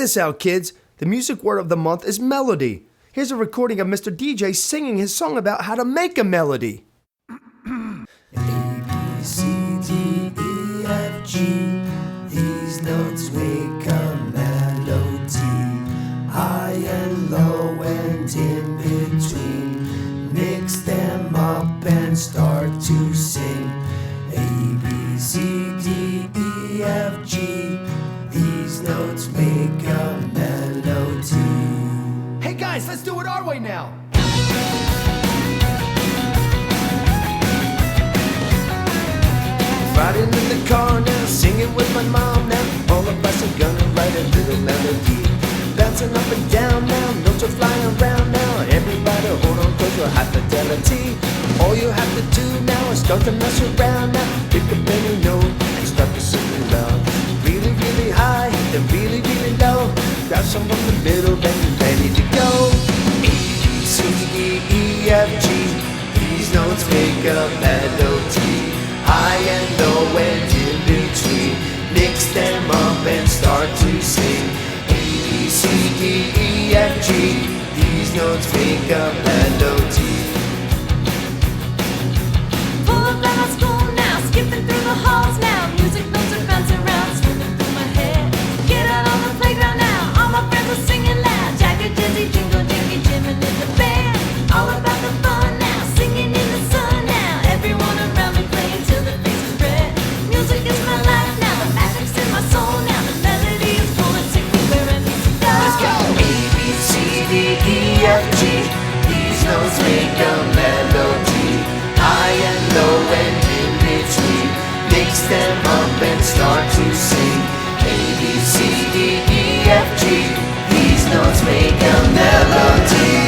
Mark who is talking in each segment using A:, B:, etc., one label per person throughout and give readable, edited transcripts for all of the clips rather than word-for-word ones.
A: this out, kids. The music word of the month is melody. Here's a recording of Mr. DJ singing his song about how to make a melody. A, B, C, D, E, F, G. These notes make a melody. High and low and in between. Mix them up and start to sing. A, B, C, D, E, F, G. These notes make a melody. Hey guys, let's do it our way now. Riding in the car now, singing with my mom now. All of us are gonna write a little melody. Bouncing up and down now, notes are flying around now. Everybody hold on close your high fidelity. All you have to do now is start to mess around now. Pick up any note and start to sing it loud. Really, really high, then really, really low. Grab some from the middle, then you're ready to go. A, B, C, D, E, F, G. These notes make a melody. High and low and in between. Mix them up and start to sing. A, B, C, D, E, F, G. These notes make a melody.
B: Full of out of school now, skipping through the halls now. Music notes are bouncing around, swimming through my head. Get out on the playground now, all my friends are singing loud. Jack and Dizzy, jingle, jingle, jimming in the band. All about the fun now, singing in the sun now. Everyone around me playing till the face is red. Music is my life now, the magic's in my soul now. The melody is full and take me where I need to go.
A: Let's go! A, B, C, D, E, F, G. These notes make a melody. High and low and in between. Mix them up and start to sing. A, B, C, D, E, F, G. These notes make a melody.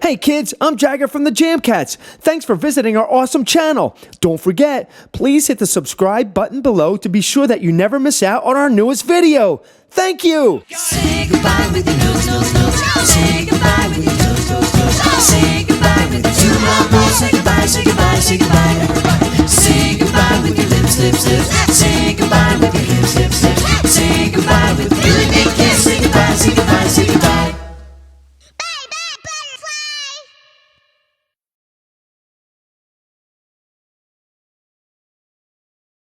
A: Hey kids, I'm Jagger from the Jam Cats. Thanks for visiting our awesome channel. Don't forget, please hit the subscribe button below to be sure that you never miss out on our newest video. Thank you.
B: Say goodbye with your nose, nose, nose. Say goodbye with your toes, toes, toes. Say goodbye with your two elbows. Say goodbye, say goodbye, say goodbye, everybody. Say goodbye with your lips, lips, lips. Say goodbye with your hips, hips, hips. Say goodbye with your really big kiss. Say goodbye, say goodbye, say goodbye.